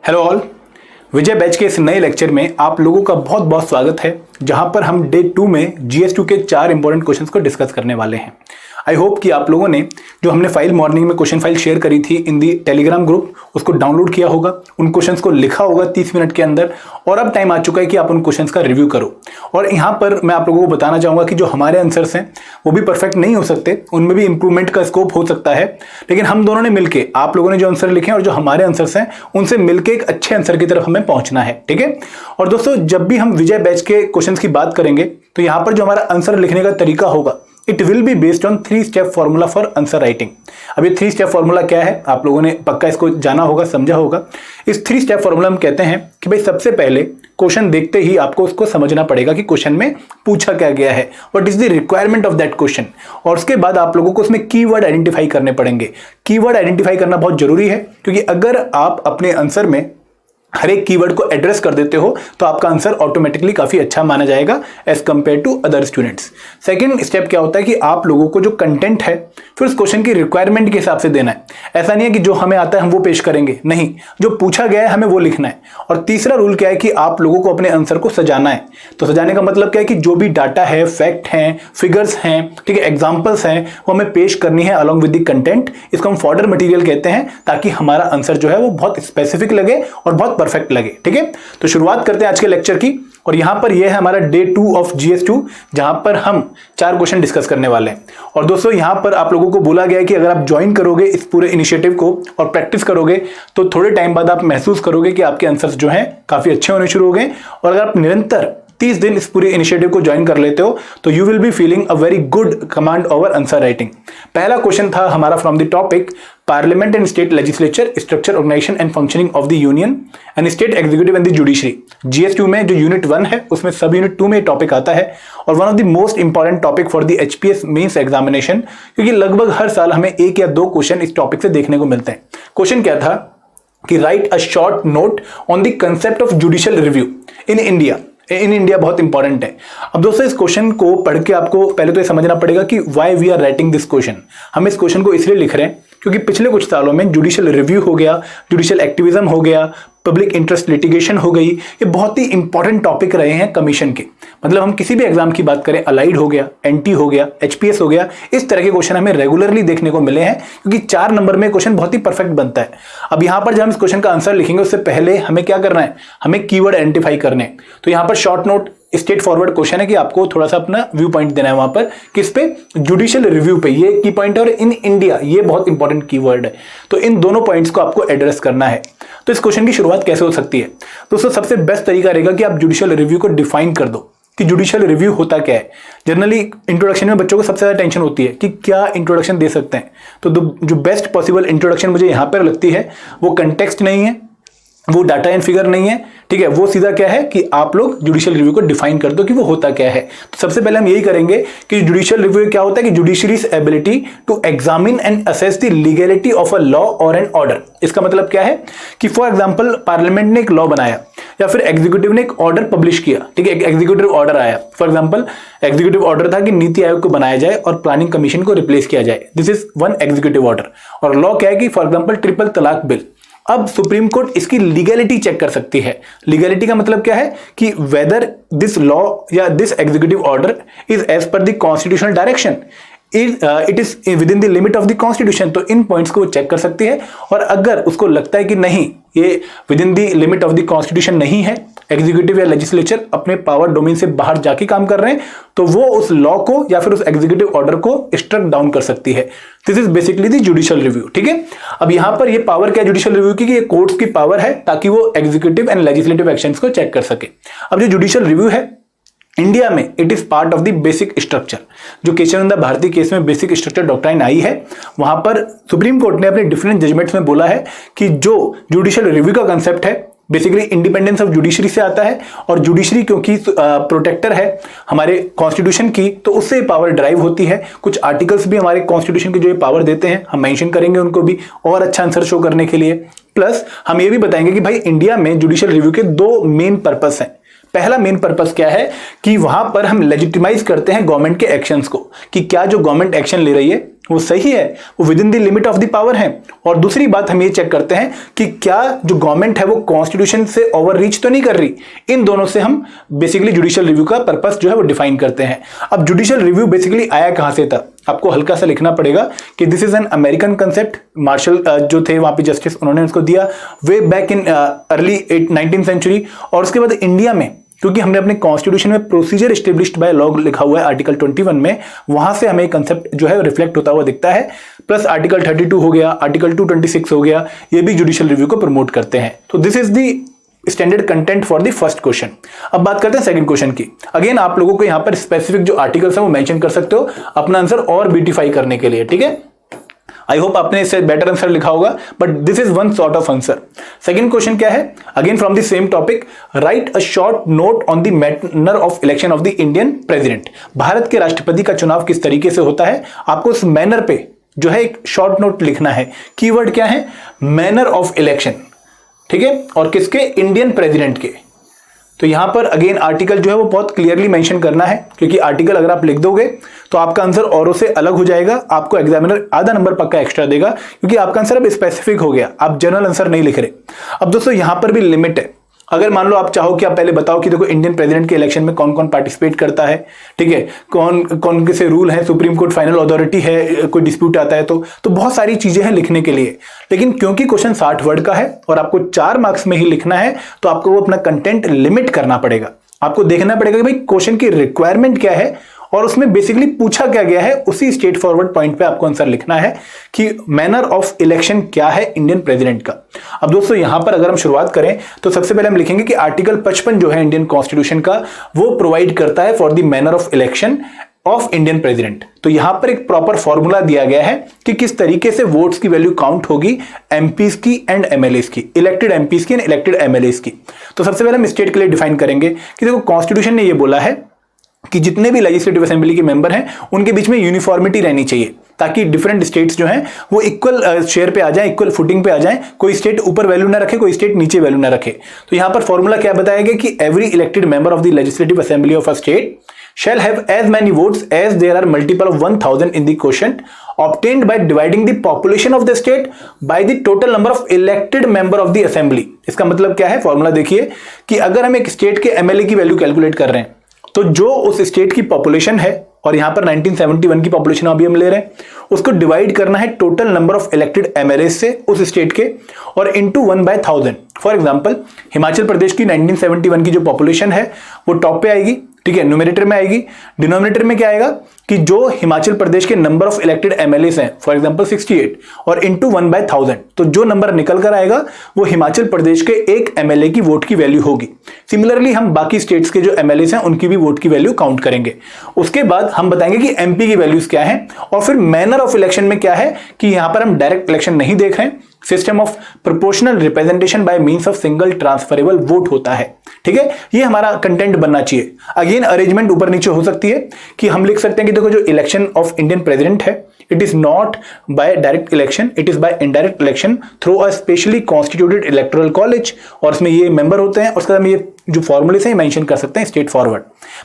Hello all, विजय batch के इस नए लेक्चर में आप लोगों का बहुत बहुत स्वागत है, जहां पर हम डे 2 में GS2 के 4 इंपॉर्टेंट क्वेश्चंस को डिस्कस करने वाले हैं। आई होप कि आप लोगों ने जो हमने फाइल मॉर्निंग में क्वेश्चन फाइल शेयर करी थी इन दी टेलीग्राम ग्रुप, उसको डाउनलोड किया होगा, उन क्वेश्चंस को लिखा होगा 30 मिनट के अंदर, और अब टाइम आ चुका है कि आप उन क्वेश्चंस का रिव्यू करो। और यहाँ पर मैं आप लोगों को बताना चाहूँगा कि जो हमारे आंसर्स हैं वो भी परफेक्ट नहीं हो सकते, उनमें भी इंप्रूवमेंट का स्कोप हो सकता है, लेकिन हम दोनों ने मिलकर, आप लोगों ने जो आंसर लिखे हैं और जो हमारे आंसर्स हैं उनसे मिलकर एक अच्छे आंसर की तरफ हमें पहुंचना है। ठीक है। और दोस्तों, जब भी हम विजय बैच के क्वेश्चंस की बात करेंगे तो यहाँ पर जो हमारा आंसर लिखने का तरीका होगा, it will be based on 3 step formula for answer writing. अब ये 3 स्टेप फॉर्मूला क्या है, आप लोगों ने पक्का इसको जाना होगा, समझा होगा। इस 3 स्टेप फॉर्मूला हम कहते हैं कि भाई सबसे पहले क्वेश्चन देखते ही आपको उसको समझना पड़ेगा कि क्वेश्चन में पूछा क्या गया है, what is the requirement of that question. और उसके बाद आप लोगों को उसमें कीवर्ड आइडेंटिफाई करने पड़ेंगे। कीवर्ड आइडेंटिफाई करना बहुत जरूरी है, क्योंकि अगर आप अपने आंसर में हर एक कीवर्ड को एड्रेस कर देते हो तो आपका आंसर ऑटोमेटिकली काफी अच्छा माना जाएगा as compare to other students. Second step क्या होता है कि आप लोगों को जो कंटेंट है फिर उस क्वेश्चन की रिक्वायरमेंट के हिसाब से देना है। ऐसा नहीं है कि जो हमें आता है हम वो पेश करेंगे, नहीं, जो पूछा गया है हमें वो लिखना है। और तीसरा रूल क्या है कि आप लोगों को अपने आंसर को सजाना है। तो सजाने का मतलब क्या है कि जो भी डाटा है, फैक्ट हैं, फिगर्स हैं, ठीक है, एग्जाम्पल्स हैं, वो हमें पेश करनी है अलॉन्ग विद द कंटेंट। इसको हम फॉर्डर मटेरियल कहते हैं, ताकि हमारा आंसर जो है वो बहुत स्पेसिफिक लगे और बहुत परफेक्ट लगे। ठीक है। तो शुरुआत करते हैं आज के लेक्चर की, और यहां पर यह है हमारा डे 2 ऑफ GS2, जहां पर हम 4 क्वेश्चन डिस्कस करने वाले हैं। और दोस्तों, यहां पर आप लोगों को बोला गया है कि अगर आप ज्वाइन करोगे इस पूरे इनिशिएटिव को और प्रैक्टिस करोगे तो थोड़े टाइम बाद आप महसूस करोगे कि आपके आंसर्स जो हैं काफी अच्छे होने शुरू हो गए। और अगर आप निरंतर 30 दिन इस पूरे इनिशिएटिव को ज्वाइन कर लेते हो तो you will be feeling a very good command over answer writing. पहला क्वेश्चन था हमारा from the topic parliament and state legislature, structure, organisation and functioning of the union and state executive and the judiciary. GS2 में जो unit 1 है उसमें सब unit 2 में topic आता है, और one of the most important topic for the HPS mains examination, क्योंकि लगभग हर साल हमें 1 या 2 क्वेश्चन इस टॉपिक से देखने को मिलते हैं। क्वेश्चन क्या था कि right a short note on the concept of judicial review in India. In India बहुत इंपॉर्टेंट है। अब दोस्तों, इस क्वेश्चन को पढ़ के आपको पहले तो ये समझना पड़ेगा कि why we are writing this question. हम इस क्वेश्चन को इसलिए लिख रहे हैं क्योंकि पिछले कुछ सालों में जुडिशियल रिव्यू हो गया, जुडिशियल एक्टिविज्म हो गया, पब्लिक इंटरेस्ट लिटिगेशन हो गई, ये बहुत ही इंपॉर्टेंट टॉपिक रहे हैं कमीशन के। मतलब हम किसी भी एग्जाम की बात करें, अलाइड हो गया, NT हो गया, HPS हो गया, इस तरह के क्वेश्चन हमें रेगुलरली देखने को मिले हैं, क्योंकि 4 नंबर में क्वेश्चन बहुत ही परफेक्ट बनता है। अब यहां पर जब हम इस क्वेश्चन का आंसर लिखेंगे उससे पहले हमें क्या करना है, हमें कीवर्ड आइडेंटिफाई करने हैं। तो यहां पर short note straight forward question है कि आपको थोड़ा सा अपना व्यू पॉइंट देना है वहां पर, किस पे, जुडिशियल रिव्यू पे, ये की पॉइंट है, और इन इंडिया ये बहुत इंपॉर्टेंट कीवर्ड है। तो इन दोनों पॉइंट्स को आपको एड्रेस करना है। तो इस क्वेश्चन की शुरुआत कैसे हो सकती है दोस्तों? सबसे बेस्ट तरीका रहेगा कि आप जुडिशियल रिव्यू को डिफाइन कर दो कि जुडिशियल रिव्यू होता क्या है। जनरली इंट्रोडक्शन में बच्चों को सबसे ज्यादा टेंशन होती है कि क्या इंट्रोडक्शन दे सकते हैं। तो जो बेस्ट पॉसिबल इंट्रोडक्शन मुझे यहां पर लगती है वो कंटेक्स्ट नहीं है, वो डाटा एंड फिगर नहीं है, ठीक है, वो सीधा क्या है कि आप लोग जुडिशियल रिव्यू को डिफाइन कर दो कि वो होता क्या है। तो सबसे पहले हम यही करेंगे कि जुडिशियल रिव्यू क्या होता है कि judiciary's ability to examine and assess the legality of a law और एन ऑर्डर। इसका मतलब क्या है कि फॉर एग्जांपल पार्लियामेंट ने एक लॉ बनाया या फिर एग्जीक्यूटिव ने एक ऑर्डर पब्लिश किया, ठीक है, एक एग्जीक्यूटिव ऑर्डर आया। फॉर एग्जांपल एग्जीक्यूटिव ऑर्डर था कि नीति आयोग को बनाया जाए और प्लानिंग कमीशन को रिप्लेस किया जाए। This is one executive order. और लॉ क्या है कि फॉर एग्जांपल ट्रिपल तलाक बिल। अब सुप्रीम कोर्ट इसकी लीगैलिटी चेक कर सकती है। लीगैलिटी का मतलब क्या है कि वेदर दिस लॉ या this executive order is as per the constitutional direction, it is within the limit of the constitution. तो इन पॉइंट्स को चेक कर सकती है, और अगर उसको लगता है कि नहीं, ये with in the limit of the constitution नहीं है, एग्जीक्यूटिव या लेजिस्लेचर अपने पावर डोमेन से बाहर जाके काम कर रहे हैं, तो वो उस लॉ को या फिर उस एग्जीक्यूटिव ऑर्डर को स्ट्रक डाउन कर सकती है। This is basically the judicial review. ठीक है। अब यहां पर ये पावर क्या है जुडिशियल रिव्यू की, कि ये कोर्ट्स की पावर है ताकि वो एग्जीक्यूटिव एंड लेजिस्लेटिव एक्शंस को चेक कर सके। अब जो जुडिशियल रिव्यू है इंडिया में, it is part of the basic structure. जो केशवानंद भारती केस में बेसिक स्ट्रक्चर डॉक्ट्राइन आई है, वहां पर सुप्रीम कोर्ट ने अपने डिफरेंट जजमेंट्स में बोला है कि जो जुडिशियल रिव्यू का कंसेप्ट है बेसिकली इंडिपेंडेंस ऑफ जुडिशरी से आता है, और जुडिशरी क्योंकि प्रोटेक्टर है हमारे कॉन्स्टिट्यूशन की, तो उससे पावर ड्राइव होती है। कुछ आर्टिकल्स भी हमारे कॉन्स्टिट्यूशन के जो ये पावर देते हैं, हम मेंशन करेंगे उनको भी और अच्छा आंसर शो करने के लिए। प्लस हम ये भी बताएंगे कि भाई इंडिया में जुडिशियल रिव्यू के 2 मेन पर्पस हैं। पहला मेन पर्पस क्या है कि वहां पर हम लेजिटिमाइज करते हैं गवर्नमेंट के एक्शंस को, कि क्या जो गवर्नमेंट एक्शन ले रही है वो सही है, वो with in the limit of the power है। और दूसरी बात हम ये चेक करते हैं कि क्या जो गवर्नमेंट है वो कॉन्स्टिट्यूशन से ओवर रीच तो नहीं कर रही। इन दोनों से हम बेसिकली जुडिशियल रिव्यू का पर्पस जो है वो डिफाइन करते हैं। अब जुडिशियल रिव्यू बेसिकली आया कहां से था, आपको हल्का सा लिखना पड़ेगा कि this is an American concept. Marshall जो थे वहां पे जस्टिस, उन्होंने उसको दिया way back in early 19th century. और उसके बाद इंडिया में, क्योंकि हमने अपने कॉन्स्टिट्यूशन में प्रोसीजर एस्टेब्लिश्ड बाय लॉ लिखा हुआ है आर्टिकल 21 में, वहां से हमें कंसेप्ट जो है रिफ्लेक्ट होता हुआ दिखता है। प्लस आर्टिकल 32 हो गया, आर्टिकल 226 हो गया, ये भी जुडिशियल रिव्यू को प्रमोट करते हैं। तो this is the standard content for the first question. अब बात करते हैं सेकंड क्वेश्चन की। अगेन आप लोगों को यहां पर स्पेसिफिक जो आर्टिकल्स है वो मेंशन कर सकते हो अपना आंसर और ब्यूटीफाई करने के लिए, ठीक है। आई होप आपने इससे बेटर आंसर लिखा होगा, but this is one sort of answer. Second question क्या है, again from the same topic, right a short note on the manner of election of the Indian president. Bharat के राष्ट्रपति का चुनाव किस तरीके से होता है, आपको उस मैनर पे जो है एक शॉर्ट नोट लिखना है। कीवर्ड क्या है, मैनर ऑफ इलेक्शन, ठीक है, और किसके, इंडियन प्रेसिडेंट के। तो यहां पर अगेन आर्टिकल जो है वो बहुत क्लियरली मेंशन करना है, क्योंकि आर्टिकल अगर आप लिख दोगे तो आपका आंसर औरों से अलग हो जाएगा, आपको एग्जामिनर आधा नंबर पक्का एक्स्ट्रा देगा, क्योंकि आपका आंसर अब स्पेसिफिक हो गया, आप जनरल आंसर नहीं लिख रहे। अब दोस्तों यहां पर भी लिमिट है। अगर मान लो आप चाहो कि आप पहले बताओ कि देखो इंडियन प्रेसिडेंट के इलेक्शन में कौन कौन पार्टिसिपेट करता है, ठीक है, कौन कौन किसे रूल है, सुप्रीम कोर्ट फाइनल अथॉरिटी है, कोई डिस्प्यूट आता है तो बहुत सारी चीजें हैं लिखने के लिए। लेकिन क्योंकि क्वेश्चन 60 वर्ड का है और आपको 4 मार्क्स में ही लिखना है, तो आपको वो अपना कंटेंट लिमिट करना पड़ेगा। आपको देखना पड़ेगा कि भाई क्वेश्चन की रिक्वायरमेंट क्या है और उसमें बेसिकली पूछा क्या गया है, उसी स्ट्रेट फॉरवर्ड पॉइंट पे आपको आंसर लिखना है कि मैनर ऑफ इलेक्शन क्या है इंडियन प्रेसिडेंट का। अब दोस्तों यहां पर अगर हम शुरुआत करें तो सबसे पहले हम लिखेंगे कि आर्टिकल 55 जो है इंडियन कॉन्स्टिट्यूशन का, वो प्रोवाइड करता है for the manner of election of Indian president. तो यहां पर एक प्रॉपर फॉर्मूला दिया गया है कि किस तरीके से वोट्स की वैल्यू काउंट होगी एमपीज की एंड एमएलएस की, इलेक्टेड एमपीज की एंड इलेक्टेड एमएलएस की। तो सबसे पहले हम स्टेट के लिए डिफाइन करेंगे कि देखो कॉन्स्टिट्यूशन ने यह बोला है कि जितने भी लेजिस्लेटिव असेंबली के मेंबर हैं उनके बीच में यूनिफॉर्मिटी रहनी चाहिए, ताकि डिफरेंट स्टेट्स जो हैं वो इक्वल शेयर पे आ जाएं, इक्वल फुटिंग पे आ जाएं, कोई स्टेट ऊपर वैल्यू ना रखे, कोई स्टेट नीचे वैल्यू ना रखे। तो यहां पर फॉर्मूला क्या बताया गया कि every elected member of the legislative assembly of a state shall have as many votes as there are multiple of 1000 in the quotient obtained by dividing the population of the state by the total number of elected member of the assembly। इसका मतलब क्या है, formula देखिए कि अगर हम एक state के एमएलए की वैल्यू कैलकुलेट कर रहे हैं तो जो उस स्टेट की पॉपुलेशन है, और यहां पर 1971 की पॉपुलेशन अभी हम ले रहे हैं, उसको डिवाइड करना है total number of elected MLA से उस स्टेट के, और into 1/1000। For example Himachal Pradesh की 1971 की जो पॉपुलेशन है वो टॉप पे आएगी, ठीक है, न्यूमरेटर में आएगी। डिनोमिनेटर में क्या आएगा कि जो हिमाचल प्रदेश के नंबर ऑफ इलेक्टेड एमएलए हैं, फॉर एग्जांपल 68, और इनटू 1/1000, तो जो नंबर निकल कर आएगा वो हिमाचल प्रदेश के एक एमएलए की वोट की वैल्यू होगी। सिमिलरली हम बाकी स्टेट्स के जो एमएलए हैं उनकी भी वोट की वैल्यू काउंट करेंगे। उसके बाद हम बताएंगे कि एमपी की वैल्यूज क्या है, और फिर मैनर ऑफ इलेक्शन में क्या है कि यहां पर हम डायरेक्ट इलेक्शन नहीं देख रहे हैं, system of proportional representation by means of single transferable vote होता है, ठीक है। ये हमारा कंटेंट बनना चाहिए। अगेन अरेंजमेंट ऊपर नीचे हो सकती है कि हम लिख सकते हैं कि देखो जो इलेक्शन ऑफ इंडियन प्रेसिडेंट है, it is not by direct election, it is by indirect election through a specially constituted electoral college, और इसमें ये मेंबर होते हैं। उसके बाद हम ये जो फॉर्मूले से मेंशन कर सकते हैं स्ट्रेट फॉरवर्ड,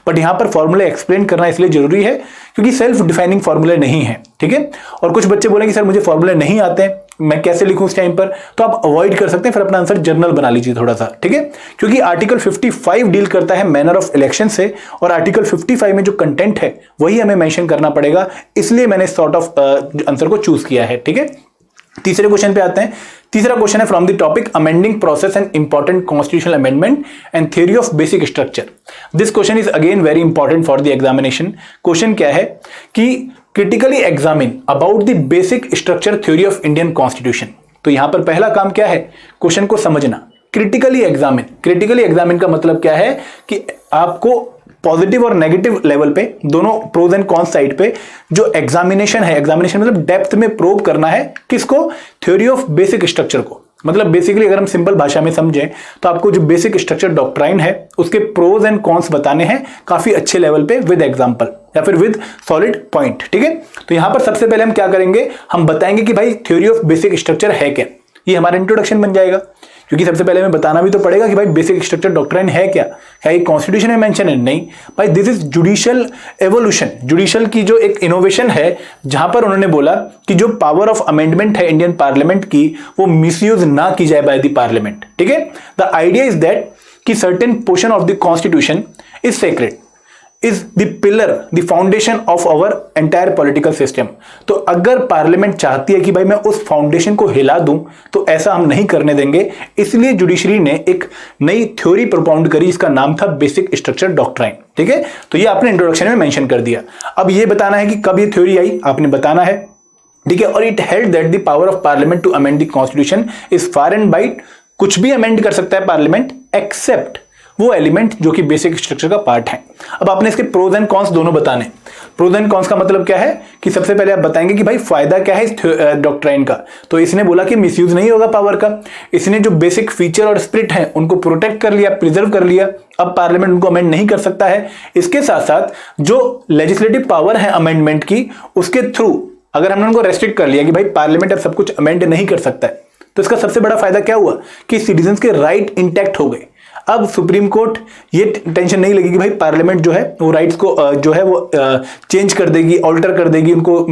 बट यहां पर फॉर्मूले एक्सप्लेन करना इसलिए जरूरी है क्योंकि सेल्फ डिफाइनिंग फॉर्मूले नहीं है, ठीक है। और कुछ बच्चे बोलेंगे सर मुझे फॉर्मूले नहीं आते हैं, मैं कैसे लिखूं इस टाइम पर, तो आप अवॉइड कर सकते हैं, फिर अपना आंसर जर्नल बना लीजिए थोड़ा सा, ठीक है। क्योंकि आर्टिकल 55 डील करता है मैनर ऑफ इलेक्शन से, और आर्टिकल 55 में जो कंटेंट है वही हमें मेंशन करना पड़ेगा, इसलिए मैंने सॉर्ट ऑफ आंसर को चूज किया है, ठीक है। तीसरे क्वेश्चन पे आते हैं। तीसरा क्वेश्चन है from the topic amending process and important constitutional amendment and theory of basic structure. This question is again very important for the examination. Question क्या है कि critically examine about the basic structure theory of Indian constitution. तो यहां पर पहला काम क्या है, क्वेश्चन को समझना। क्रिटिकली एग्जामिन का मतलब क्या है कि आपको पॉजिटिव और नेगेटिव लेवल पे दोनों प्रोज एंड कॉन्स साइड पे जो एग्जामिनेशन है, एग्जामिनेशन मतलब डेप्थ में प्रोब करना है किसको, थ्योरी ऑफ बेसिक स्ट्रक्चर को। मतलब बेसिकली अगर हम सिंपल भाषा में समझें तो आपको जो बेसिक स्ट्रक्चर डॉक्ट्राइन है उसके प्रोज एंड कॉन्स बताने हैं काफी अच्छे लेवल पे विद एग्जांपल या फिर विद सॉलिड पॉइंट, ठीक है। तो यहां पर सबसे पहले हम क्या करेंगे, हम बताएंगे कि भाई थ्योरी ऑफ बेसिक स्ट्रक्चर है क्या, ये हमारा इंट्रोडक्शन बन जाएगा। क्योंकि सबसे पहले हमें बताना भी तो पड़ेगा कि भाई बेसिक स्ट्रक्चर डॉक्ट्राइन है क्या ये कॉन्स्टिट्यूशन में मेंशन है? नहीं भाई, this is judicial evolution, judicial की जो एक इनोवेशन है, जहां पर उन्होंने बोला कि जो पावर ऑफ अमेंडमेंट है इंडियन पार्लियामेंट की, वो मिसयूज ना की जाए बाय द पार्लियामेंट। ठीक है, द आइडिया इज दैट कि certain portion of the constitution is sacred, is the pillar, the foundation of our entire political system. तो अगर पार्लियामेंट चाहती है कि भाई मैं उस फाउंडेशन को हिला दूं, तो ऐसा हम नहीं करने देंगे। इसलिए जुडिशरी ने एक नई थ्योरी प्रोपाउंड करी, जिसका नाम था बेसिक स्ट्रक्चर डॉक्ट्राइन। ठीक है, तो ये आपने इंट्रोडक्शन में मेंशन कर दिया। अब ये बताना है कि कब ये थ्योरी आई, आपने बताना है। ठीक है, और it held that the power of parliament to amend the constitution is far and wide, कुछ भी अमेंड कर सकता है पार्लियामेंट एक्सेप्ट वो एलिमेंट जो कि बेसिक स्ट्रक्चर का पार्ट है। अब आपने इसके प्रोज एंड कॉन्स दोनों बताने। प्रोज एंड कॉन्स का मतलब क्या है कि सबसे पहले आप बताएंगे कि भाई फायदा क्या है इस डॉक्ट्राइन का। तो इसने बोला कि मिसयूज नहीं होगा पावर का, इसने जो बेसिक फीचर और स्पिरिट है उनको प्रोटेक्ट कर लिया, प्रिजर्व कर लिया, अब पार्लियामेंट उनको अमेंड नहीं कर सकता है। इसके साथ साथ जो लेजिस्लेटिव पावर है अमेंडमेंट की, उसके थ्रू अगर हमने उनको रेस्ट्रिक्ट कर लिया कि भाई पार्लियामेंट अब सब कुछ अमेंड नहीं कर सकता है, तो इसका सबसे बड़ा फायदा क्या हुआ कि सिटीजन्स के राइट इंटैक्ट हो गए। अब सुप्रीम कोर्ट ये टेंशन नहीं लगी कि भाई पार्लियामेंट जो है वो राइट्स को जो है वो चेंज कर देगी, ऑल्टर कर देगी, उनको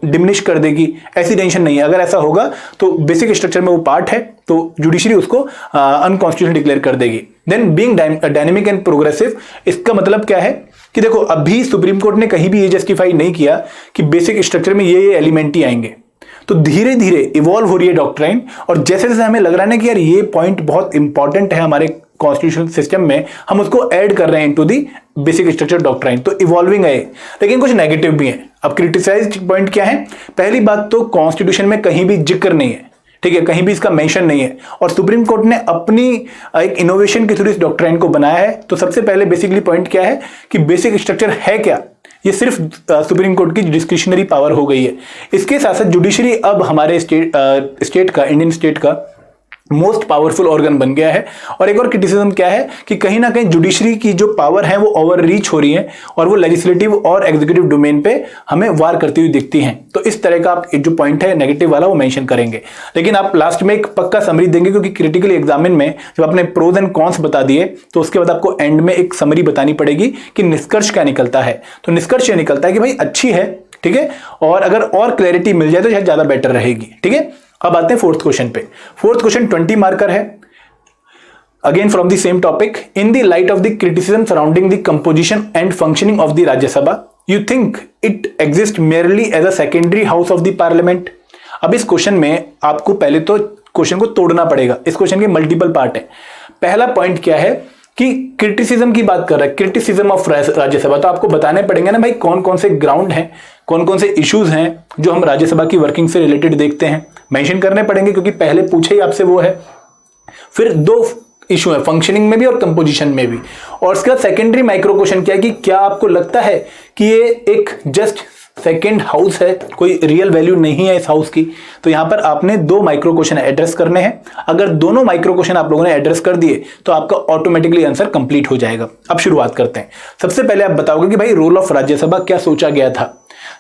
डिमिनिश कर देगी, ऐसी टेंशन नहीं है। अगर ऐसा होगा तो बेसिक स्ट्रक्चर में वो पार्ट है, तो जुडिशरी उसको अनकॉन्स्टिट्यूशनल डिक्लेयर कर देगी। Then being dynamic and progressive, इसका मतलब क्या है कि देखो अभी सुप्रीम कोर्ट ने कहीं भी ये जस्टिफाई नहीं किया कि बेसिक स्ट्रक्चर में ये एलिमेंट ही आएंगे। तो धीरे धीरे इवॉल्व हो रही है डॉक्ट्राइन, और जैसे जैसे हमें लग रहा है ना कि यार ये पॉइंट बहुत इंपॉर्टेंट है हमारे कॉन्स्टिट्यूशनल सिस्टम में, हम उसको ऐड कर रहे हैं into the basic structure doctrine. तो इवॉल्विंग है, लेकिन कुछ नेगेटिव भी है। अब क्रिटिसाइज पॉइंट क्या है? पहली बात तो कॉन्स्टिट्यूशन में कहीं भी जिक्र नहीं है, ठीक है, कहीं भी इसका मेंशन नहीं है, और सुप्रीम कोर्ट ने अपनी एक इनोवेशन के थ्रू इस डॉक्ट्राइन को बनाया है। तो सबसे पहले बेसिकली पॉइंट क्या है कि बेसिक स्ट्रक्चर है क्या, ये सिर्फ सुप्रीम कोर्ट की डिस्क्रिशनरी पावर हो गई है। इसके साथ साथ जुडिशरी अब हमारे स्टेट का, इंडियन स्टेट का मोस्ट पावरफुल ऑर्गन बन गया है। और एक और क्रिटिसिज्म क्या है कि कहीं ना कहीं जुडिशरी की जो पावर है वो ओवर रीच हो रही है, और वो लेजिस्लेटिव और एग्जीक्यूटिव डोमेन पे हमें वार करती हुई दिखती हैं। तो इस तरह का आप जो पॉइंट है नेगेटिव वाला वो मेंशन करेंगे, लेकिन आप लास्ट में एक पक्का समरी देंगे, क्योंकि क्रिटिकल एग्जामिन में जब आपने प्रोज एंड कॉन्स बता दिए तो उसके बाद आपको एंड में एक समरी बतानी पड़ेगी कि निष्कर्ष क्या निकलता है। तो निष्कर्ष ये निकलता है कि भाई अच्छी है, ठीक है, और अगर और क्लैरिटी मिल जाए तो शायद ज्यादा बेटर रहेगी। ठीक है, अब आते हैं फोर्थ क्वेश्चन पे। फोर्थ क्वेश्चन 20 मार्कर है, again from the same topic. In the light of the criticism surrounding the composition and functioning of the Rajya Sabha, you think it exist merely as a secondary house of the parliament. अब इस question में आपको पहले तो question को तोड़ना पड़ेगा। इस क्वेश्चन के मल्टीपल पार्ट है। पहला पॉइंट क्या है कि क्रिटिसिज्म की बात कर रहा है, क्रिटिसिज्म ऑफ राज्यसभा। तो आपको बताने पड़ेंगे ना भाई कौन कौन से ग्राउंड हैं, कौन कौन से इश्यूज हैं जो हम राज्यसभा की वर्किंग से रिलेटेड देखते हैं, मेंशन करने पड़ेंगे, क्योंकि पहले पूछे ही आपसे वो है। फिर दो इशू है, फंक्शनिंग में भी और कंपोजिशन में भी। और इसका सेकेंडरी माइक्रो क्वेश्चन क्या है कि क्या आपको लगता है कि ये एक जस्ट सेकेंड हाउस है, कोई रियल वैल्यू नहीं है इस हाउस की। तो यहां पर आपने दो माइक्रो क्वेश्चन एड्रेस करने हैं। अगर दोनों माइक्रो क्वेश्चन आप लोगों ने एड्रेस कर दिए तो आपका ऑटोमेटिकली आंसर कंप्लीट हो जाएगा। अब शुरुआत करते हैं। सबसे पहले आप बताओगे कि भाई रोल ऑफ राज्यसभा क्या सोचा गया था।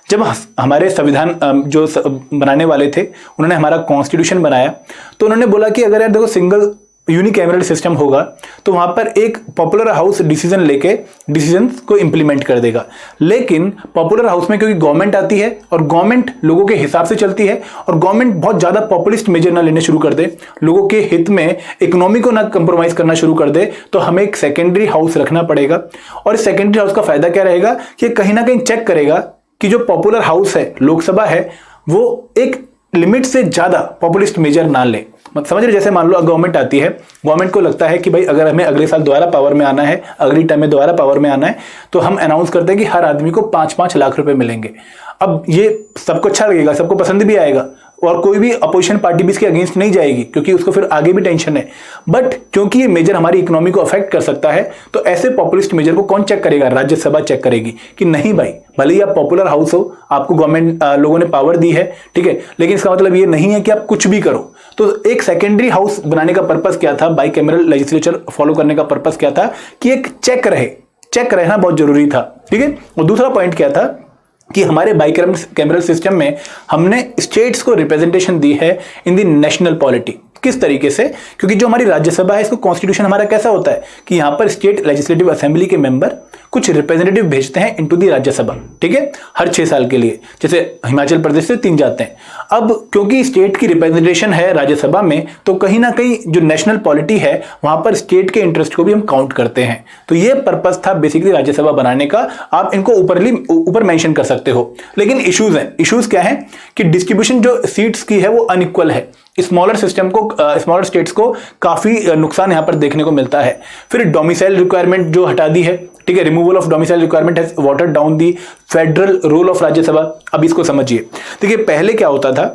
जब हमारे संविधान जो बनाने वाले थे उन्होंने हमारा कॉन्स्टिट्यूशन बनाया, तो उन्होंने बोला कि अगर यार देखो सिंगल यूनिकैमरल सिस्टम होगा तो वहां पर एक पॉपुलर हाउस डिसीजन लेके डिसीजंस को इंप्लीमेंट कर देगा। लेकिन पॉपुलर हाउस में क्योंकि गवर्नमेंट आती है और गवर्नमेंट लोगों के हिसाब से चलती है, और गवर्नमेंट बहुत ज्यादा पॉपुलिस्ट मेजर ना लेने शुरू कर दे, लोगों के हित में इकोनॉमी को ना कंप्रोमाइज करना शुरू कर दे, तो हमें एक सेकेंडरी हाउस रखना पड़ेगा। और इस सेकेंडरी हाउस का फायदा क्या रहेगा कि कहीं ना कहीं चेक करेगा कि जो पॉपुलर हाउस है, लोकसभा है, वो एक लिमिट से ज्यादा पॉपुलिस्ट मेजर ना ले। मत समझ रहे, जैसे मान लो गवर्नमेंट आती है, गवर्नमेंट को लगता है कि भाई अगर हमें अगले साल दोबारा पावर में आना है, अगली टर्म में दोबारा पावर में आना है, तो हम अनाउंस करते हैं कि हर आदमी को 5-5 लाख रुपए मिलेंगे। अब ये सबको अच्छा लगेगा, सबको पसंद भी आएगा, और कोई भी अपोजिशन पार्टी भी इसके अगेंस्ट नहीं जाएगी, क्योंकि उसको फिर आगे भी टेंशन है। बट क्योंकि ये मेजर हमारी इकोनॉमी को अफेक्ट कर सकता है, तो ऐसे पॉपुलिस्ट मेजर को कौन चेक करेगा? राज्यसभा चेक करेगी कि नहीं भाई, भले ही आप पॉपुलर हाउस हो, आपको गवर्नमेंट लोगों ने पावर दी है, ठीक है, लेकिन इसका मतलब ये नहीं है कि आप कुछ भी करो। तो एक सेकेंडरी हाउस बनाने का पर्पस क्या था, बाई कैमरल लेजिस्लेचर फॉलो करने का पर्पस क्या था कि एक चेक रहे, चेक रहना बहुत जरूरी था। ठीक है, और दूसरा पॉइंट क्या था कि हमारे बाइकैमरल सिस्टम में हमने स्टेट्स को रिप्रेजेंटेशन दी है इन द नेशनल पॉलिटी। किस तरीके से? क्योंकि जो हमारी राज्यसभा है, इसको कॉन्स्टिट्यूशन हमारा कैसा होता है कि यहां पर स्टेट लेजिस्लेटिव असेंबली के मेंबर कुछ रिप्रेजेंटेटिव भेजते हैं इनटू दी राज्यसभा, ठीक है, हर 6 साल के लिए। जैसे हिमाचल प्रदेश से 3 जाते हैं। अब क्योंकि स्टेट की रिप्रेजेंटेशन है राज्यसभा में, तो कहीं ना कहीं जो नेशनल पॉलिटी है वहां पर स्टेट के इंटरेस्ट को भी हम काउंट करते हैं। तो ये पर्पस था बेसिकली राज्यसभा बनाने का। आप इनको ऊपर मेंशन कर सकते हो। लेकिन इश्यूज हैं। इश्यूज क्या है कि डिस्ट्रीब्यूशन जो सीट्स की है वो अनइक्वल है। स्मॉलर सिस्टम को, स्मॉलर स्टेट्स को काफी नुकसान यहां पर देखने को मिलता है। फिर डोमिसाइल रिक्वायरमेंट जो हटा दी है, ठीक है, removal of domicile requirement has watered down the federal role of Rajya Sabha. अब इसको समझिए। देखिए पहले क्या होता था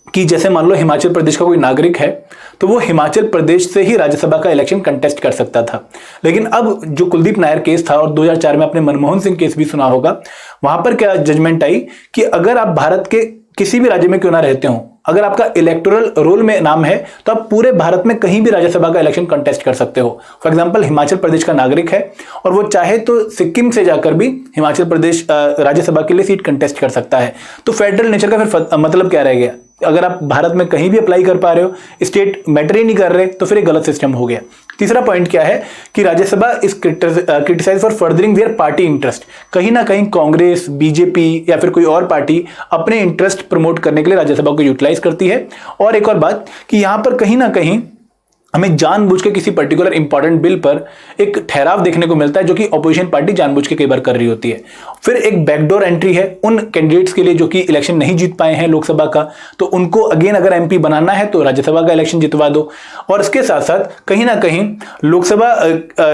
कि जैसे मान लो हिमाचल प्रदेश का कोई नागरिक है तो वो हिमाचल प्रदेश से ही राज्यसभा का इलेक्शन कंटेस्ट कर सकता था। लेकिन अब जो कुलदीप नायर केस था और 2004 में आपने मनमोहन सिंह केस भी सुना होगा, वहां पर क्या जजमेंट आई कि अगर आप भारत के किसी भी राज्य में क्यों ना रहते हो, अगर आपका इलेक्टोरल रोल में नाम है तो आप पूरे भारत में कहीं भी राज्यसभा का इलेक्शन कंटेस्ट कर सकते हो। फॉर एग्जांपल हिमाचल प्रदेश का नागरिक है और वो चाहे तो सिक्किम से जाकर भी हिमाचल प्रदेश राज्यसभा के लिए सीट कंटेस्ट कर सकता है। तो फेडरल नेचर का फिर मतलब क्या रह गया? अगर आप भारत में कहीं भी अप्लाई कर पा रहे हो, स्टेट मैटर ही नहीं कर रहे, तो फिर एक गलत सिस्टम हो गया। तीसरा पॉइंट क्या है कि Rajya Sabha is criticise for furthering their party interest. कहीं ना कहीं कांग्रेस, बीजेपी या फिर कोई और पार्टी अपने इंटरेस्ट प्रमोट करने के लिए राज्यसभा को यूटिलाइज करती है। और एक और बात कि यहां पर कहीं ना कहीं हमें जानबूझ के किसी पर्टिकुलर इंपॉर्टेंट बिल पर एक ठहराव देखने को मिलता है जो कि ऑपोजिशन पार्टी जानबूझ के कई बार कर रही होती है। फिर एक बैकडोर एंट्री है उन कैंडिडेट्स के लिए जो कि इलेक्शन नहीं जीत पाए हैं लोकसभा का, तो उनको अगेन अगर एमपी बनाना है तो राज्यसभा का इलेक्शन जितवा दो। और इसके साथ साथ कहीं ना कहीं लोकसभा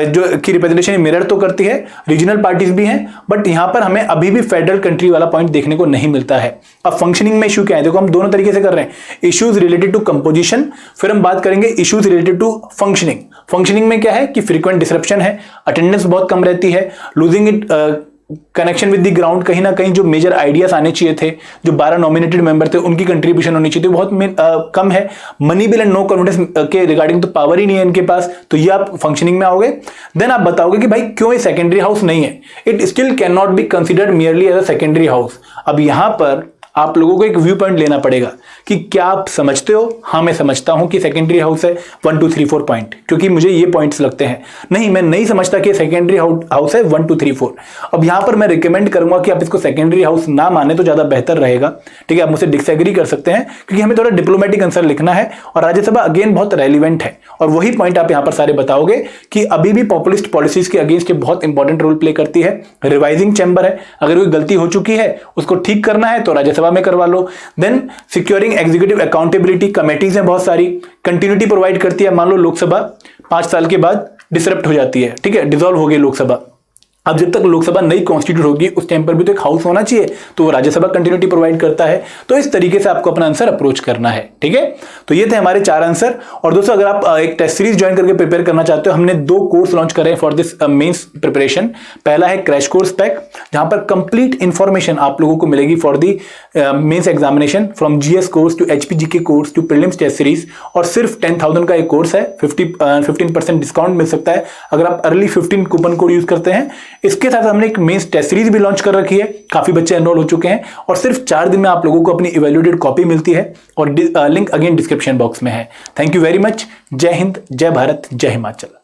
जो की रिप्रेजेंटेशन मिरर तो करती है, रीजनल पार्टीज भी हैं, बट यहां पर हमें अभी भी फेडरल कंट्री वाला पॉइंट देखने को नहीं मिलता है। अब फंक्शनिंग में इशू क्या है? देखो हम दोनों तरीके से कर रहे हैं। इश्यूज रिलेटेड टू कंपोजिशन, फिर हम बात करेंगे issues related to functioning. Functioning में क्या है कि फ्रीक्वेंट डिसरप्शन है, अटेंडेंस बहुत कम रहती है, losing it connection with the ground. कहीं ना कहीं जो मेजर आइडियाज आने चाहिए थे, जो 12 नॉमिनेटेड मेंबर थे उनकी कंट्रीब्यूशन होनी चाहिए थी, बहुत कम है। Money bill and no confidence के रिगार्डिंग तो पावर ही नहीं है इनके पास, तो ये आप फंक्शनिंग में आओगे। देन आप बताओगे कि भाई क्यों ये सेकेंडरी हाउस नहीं है। It still can not be considered merely as a secondary house. अब यहां पर आप लोगों को एक व्यू पॉइंट लेना पड़ेगा कि क्या आप समझते हो? हाँ मैं समझता हूं कि सेकेंडरी हाउस है 1 2 3 4 पॉइंट, क्योंकि मुझे ये पॉइंट्स लगते हैं। नहीं, मैं नहीं समझता कि सेकेंडरी हाउस है 1 2 3 4। अब यहां पर मैं रिकमेंड करूंगा कि आप इसको सेकेंडरी हाउस ना माने तो ज्यादा बेहतर रहेगा, ठीक है। आप मुझसे डिसएग्री कर सकते हैं क्योंकि हमें थोड़ा डिप्लोमेटिक आंसर लिखना है और राज्यसभा अगेन बहुत रेलिवेंट है। और वही पॉइंट आप यहां पर सारे बताओगे कि अभी भी पॉपुलिस्ट पॉलिसीज के अगेंस्ट बहुत इंपॉर्टेंट रोल प्ले करती है। रिवाइजिंग चैम्बर है, अगर कोई गलती हो चुकी है उसको ठीक करना है तो राज्यसभा में करवा लो। Then securing executive accountability, committees हैं बहुत सारी, कंटिन्यूटी प्रोवाइड करती है। मान लो लोकसभा 5 साल के बाद डिसरप्ट हो जाती है, ठीक है, डिसॉल्व हो गई लोकसभा। अब जब तक लोकसभा नई कॉन्स्टिट्यूट होगी उस टाइम पर भी तो एक हाउस होना चाहिए, तो वो राज्यसभा कंटिन्यूटी प्रोवाइड करता है। तो इस तरीके से आपको अपना आंसर अप्रोच करना है, ठीक है। तो ये थे हमारे 4 आंसर। और दोस्तों अगर आप एक टेस्ट सीरीज ज्वाइन करके प्रिपेयर करना चाहते हो, हमने 2 कोर्स लॉन्च करे हैं फॉर दिस मेंस प्रिपरेशन। पहला है क्रैश कोर्स पैक, जहां पर कंप्लीट इंफॉर्मेशन आप लोगों को मिलेगी for the mains examination, from G S course to H P G K course to prelims test series. और सिर्फ 10,000 का एक कोर्स है, 15% डिस्काउंट मिल सकता है अगर आप अर्ली 15 कूपन कोड यूज करते हैं। इसके साथ हमने एक मेंस टेस्ट सीरीज भी लॉन्च कर रखी है, काफी बच्चे एनरोल हो चुके हैं और सिर्फ 4 दिन में आप लोगों को अपनी इवैल्यूएटेड कॉपी मिलती है और लिंक अगेन डिस्क्रिप्शन बॉक्स में है। Thank you very much. जय हिंद, जय भारत, जय हिमाचल।